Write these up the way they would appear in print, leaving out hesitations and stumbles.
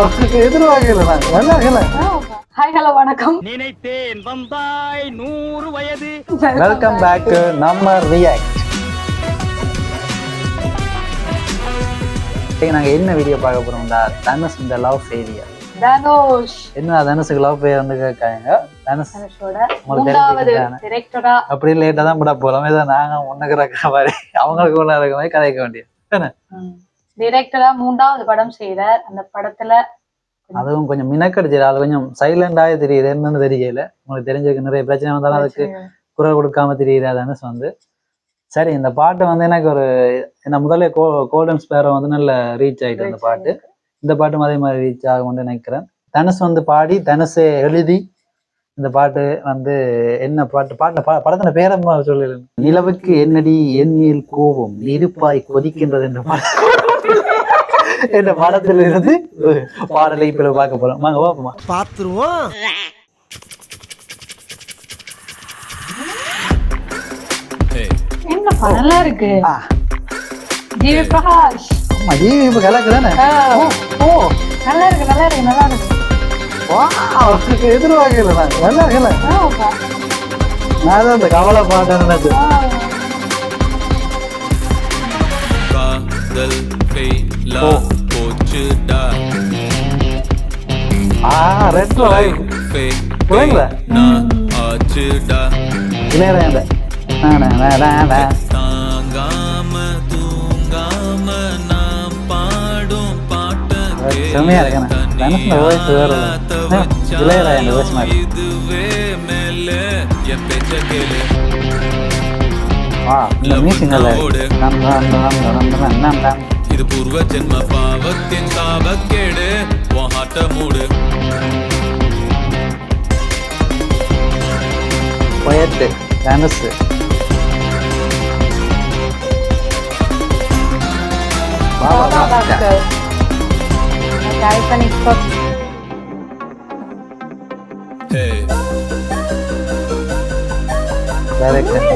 எதிர்பார்க்கல நான். நல்லா இருக்கல. ஹாய் ஹலோ வணக்கம். நினைத்தேன் வந்தாய் 100 வயது. வெல்கம் பேக் டு நம்ம ரியாக்ட். நாங்க என்ன வீடியோ பார்க்க போறோம்டா, தனுஷ் இந்த லவ் ஃபெயிலியர். தனுஷ் என்ன தனுஷுக்கு லவ் ஃபெயிலியர் வந்து கேட்காங்க. தனுஷோட மூன்றாவது டைரக்டரா அப்படி லேட்டா தான் பட போறோம். இதை நாங்க ஒண்ணுக்கு இருக்கிற மாதிரி அவங்களுக்கு உள்ள இருக்கிற மாதிரி கதைக்க வேண்டியது. டைரக்டரா மூன்றாவது படம் செய்தார். அந்த படத்துல அதுவும் கொஞ்சம் மினக்கடிச்சு, அது கொஞ்சம் சைலண்டாவே தெரியுது. என்னன்னு தெரியல. உங்களுக்கு தெரிஞ்சிருக்கு, நிறைய பிரச்சனை வந்தாலும் அதுக்கு குரல் கொடுக்காம தெரியுது தனுஷ் வந்து. சரி, இந்த பாட்டு வந்து எனக்கு ஒரு என்ன முதல்ல கோல்டன் ஸ்பேரோ வந்து நல்ல ரீச் ஆயிட்டு அந்த பாட்டு. இந்த பாட்டும் அதே மாதிரி ரீச் ஆகும்னு நினைக்கிறேன். தனுஷ் வந்து பாடி தனுஷை எழுதி இந்த பாட்டு வந்து என்ன பாட்டு படத்தின பேரம்மா சொல்லல. நிலவுக்கு என்னடி எண்ணில் கோபம் நெருப்பாய் கொதிக்கின்றது என்ற படத்துல இருந்து பாடலை இப்ப பார்க்க போறோம். வாங்க பாப்போமா, பாத்துருவோம். என்னப்பா நல்லா இருக்கு. ஜிவி பிரகாஷ். ஆமா, ஜிவி இப்ப கலக்கு தானே. ஓ நல்லா இருக்கு நல்லா இருக்கு நல்லா இருக்கு. எதிர்பார்க்கல நான். நல்லா இருக்கல. நான் தான் இந்த கவலை பாட்டேன் நினைச்சு. ரெட்ரோ புரியுங்களா? இளையராஜா செம்மையா இருக்கேன். தனுஷ் வாய்ஸ் வேற இளையராஜா வாய்ஸ் மாதிரி. இந்த மியூசிக் நல்லா இது பூர்வ ஜென்ம பாவத்தின் சாபக்கேடு வாட்ட மூடு போயட்டு தனுஷ்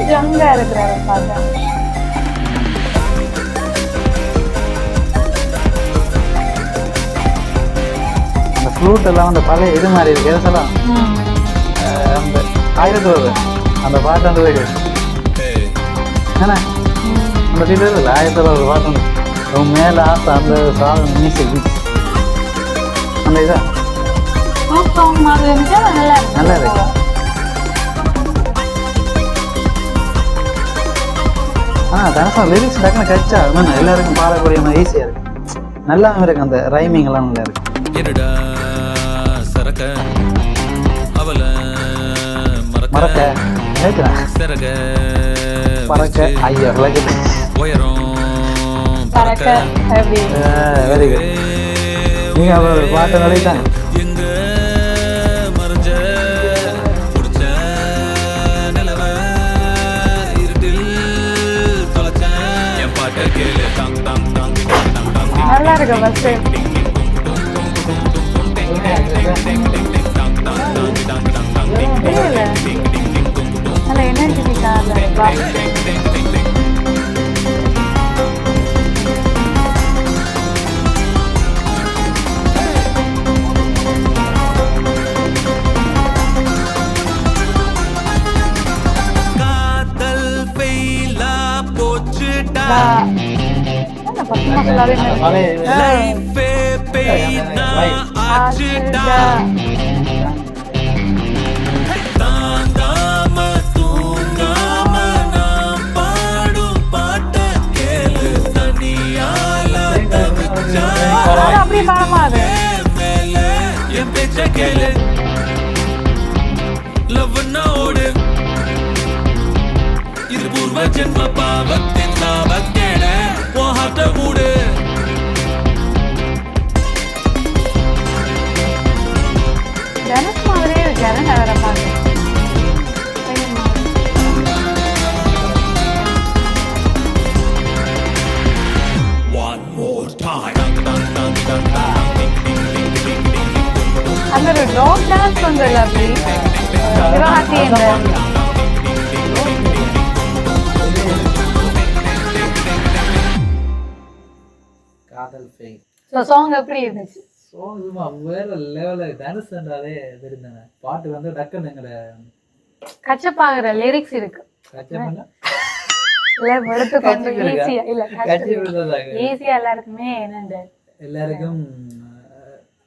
ஜங்கா இருக்கிறாரு பாத்தா. ஃப்ளூட் எல்லாம் அந்த பழைய இது மாதிரி இருக்கு. எதெல்லாம் அந்த 1000 அந்த பாட்டு அந்த ஏன்னா அந்த ஃபீல் இல்லை. 1000 பாட்டு வந்து மேலே ஆசை அந்த சாங் மியூசிக் அந்த இதா நல்லா இருக்கு. தனுஷா லிரிக்ஸ் டக்குன்னு கச்சா எல்லாருக்கும் பாடக்கூடிய மாதிரி ஈஸியா இருக்கு. நல்லாவும் இருக்கு. அந்த ரைமிங் எல்லாம் நல்லா இருக்கு. என்னடா சரக்க அவள மறக்க நினைக்கிறேன் சரக பறக்க ஐயா உயரம் பறக்க வெரி குட். நீங்க அவர் பாட்டு நினைத்தாங்க எங்க மறைஞ்ச புடிச்ச நிலவ இருட்டில் தொலைச்ச என் பாட்ட கேளு தங் தங் தங் தங் நல்லா இருக்கு. பஸ் நல்ல எனர்ஜெட்டிக்கா காதல் ஃபெயிலா போச்சுடா லைஃபே பெயினா ஆச்சுடா தாங்காம தூங்காம நான் பாடும் பாட்ட கேளு தனியால தவிச்சா அப்படியே பாடமாது மேல என் பேச்ச கேளு லவ்னா ஓடு இது பூர்வ ஜென்ம பாவத்தின் சாபக்கேடு வாட்ட மூடு தனுஷ் மாதிரியே இருக்காரு. வேற பாட்டு one more time அந்த ஒரு டாக் டான்ஸ் பண்றல அப்படி சிவகார்த்தி என்ற காதல் ஃபெயில் சாங் எப்படி இருந்துச்சு? சோங் சும்மா வேற லெவல்ல டான்ஸ் என்றாலே தெரிந்தானே. பாட்டு வந்து டக்குன்னு எங்கட கச்சப்பாகிற லிரிக்ஸ் இருக்கு கச்சமல்ல இல்ல எடுத்துக்கொண்டு கட்சி இருக்கா? ஈஸியா இல்ல கட்சி விடுறதாக ஈஸியா எல்லாருக்குமே என்னண்டு எல்லாருக்கும்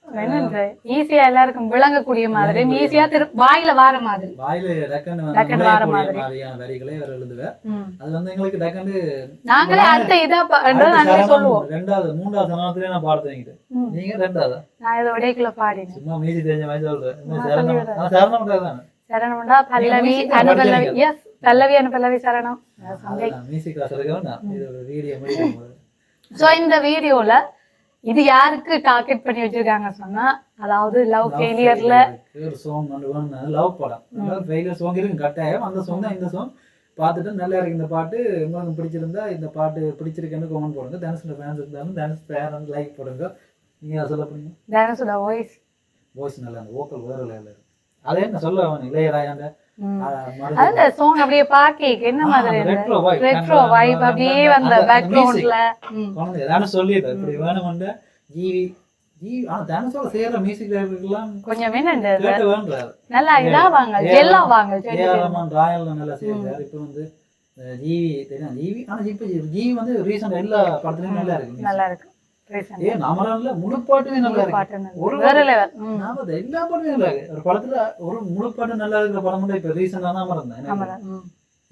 என்னண்டு ஈஸியா எல்லாருக்கும் விளங்கக்கூடிய மாதிரி ஈஸியா வாயில வார மாதிரி வாயில டக்குன்னு டக்குன்னு வார மாதிரி. மாதிரியான வரிகளை அவர் எழுதுவார். ம். அது வந்து எங்களுக்கு டக்குன்னு நாங்களே அடுத்த இதா நாங்களே சொல்லுவோம். ரெண்டாவது மூன்றாவது சரணத்துல நான் பாட தொடங்கிட்டேன். ம். நீங்க ரெண்டாவதா? நான் இதை உடைக்குள்ள பாடினேன். சும்மா மீதி தெரிஞ்ச மாதிரி சொல்றேன். நான் சரணம் சொல்லிடுறேன். சரணம் தானே சரணம்டா பல்லவி music அனுபல்லவி படிச்சீங்க? எஸ் பல்லவி அனுபல்லவி சரணம் சந்தை. மியூசிக் கிளாஸ் எடுக்கணும். இது ஒரு வீடியோ முடியும். சோ இந்த வீடியோல இது யாருக்கு டார்கெட் பண்ணி வச்சிருக்காங்க சொன்னா அதாவது லவ் ஃபெயிலியர்ல ஒரு சாங் வந்து வேணும். லவ் படம் ஃபெயிலியர் சாங் இருக்கு கட்டாயம். அந்த சாங் தான் இந்த சாங். பார்த்துட்டு நல்லா இருக்கு இந்த பாட்டு, உங்களுக்கு பிடிச்சிருந்தா இந்த பாட்டு பிடிச்சிருக்குன்னு கமெண்ட் போடுங்க. டான்ஸ்ல ஃபேன்ஸ் இருந்தாலும் டான்ஸ் ஃபேன் லைக் போடுங்க. நீங்க சொல்ல போறீங்க டான்ஸோட வாய்ஸ் வாய்ஸ் நல்லா இருக்கு, வோக்கல் வேற லெவல்ல இருக்கு. அதே என்ன சொல்ல அவன் இளையராஜாண்ட அந்த சாங் அப்படியே பாக்க என்ன மாதிரி ரெட்ரோ வைப் அப்படியே வந்த பேக்ரவுண்ட்ல ஏதாவது சொல்லிட்டு இப்படி வேணும்னு ஜிவி ஜிவி ஆனா டான்ஸோட சேர்ற மியூசிக் டைரக்டர்லாம் கொஞ்சம் என்னண்டு கேட்டு வேண்டாரு. நல்லா இதாவாங்க ஜெல்லாவாங்க ஏஆர்ரஹ்மான் ராயல் நல்லா சேர்ந்தார். இப்போ வந்து ஜிவி தெரியும் ஜிவி. ஆனா இப்போ ஜிவி வந்து ரீசெண்ட் எல்லா படத்துலயும் நல்லா இருக்கு. நல்லா இருக்கு ஏன் அமரன்ல முழு பாட்டுமே நல்லா இருக்கு. ஒரு வேற லெவல். நாம எல்லா பாட்டுமே நல்லா இருக்கு. ஒரு படத்துல ஒரு முழு பாட்டு நல்லா இருக்கிற படம் கூட இப்ப ரீசெண்டா தான் அமரன் தான்.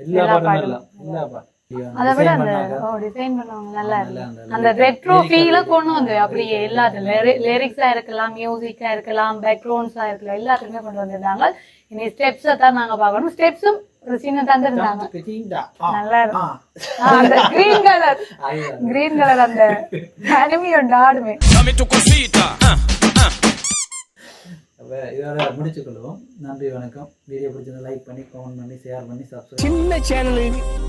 எல்லா பாட்டும் நல்லா எல்லா பாட்டு அதை விட அந்த டிசைன் பண்ணவங்க நல்லா இருக்கு. அந்த ரெட்ரோ ஃபீல கொண்டு வந்து அப்படியே எல்லாத்துலயும் லிரிக்ஸா இருக்கலாம், மியூசிக்கா இருக்கலாம், பேக்ரவுண்ட்ஸா இருக்கலாம், எல்லாத்துக்குமே கொண்டு வந்திருந்தாங்க. இனி ஸ்டெப்ஸை தான் நாங்க பார்க்கணும். ஸ்டெப்ஸும் ஒரு சின்ன தந்திருந்தாங்க. நல்லா இருக்கும். அந்த கிரீன் கலர் அந்த அனிமியோட ஆடுமே. இதோட முடிச்சுக்கொள்வோம். நன்றி, வணக்கம். வீடியோ பிடிச்சிருந்தா லைக் பண்ணி கமெண்ட் பண்ணி ஷேர் பண்ணி சப்ஸ்கிரைப். சின்ன சேனல்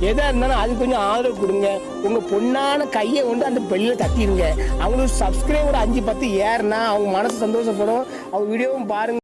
எதா இருந்தாலும் அது கொஞ்சம் ஆதரவு கொடுங்க. உங்க பொண்ணான கையை கொண்டு அந்த பெல்லில தட்டிடுங்க. அவங்களுக்கு சப்ஸ்கிரைபர் 5-10 ஏறுனா அவங்க மனசு சந்தோஷப்படும். அவங்க வீடியோவும் பாருங்க.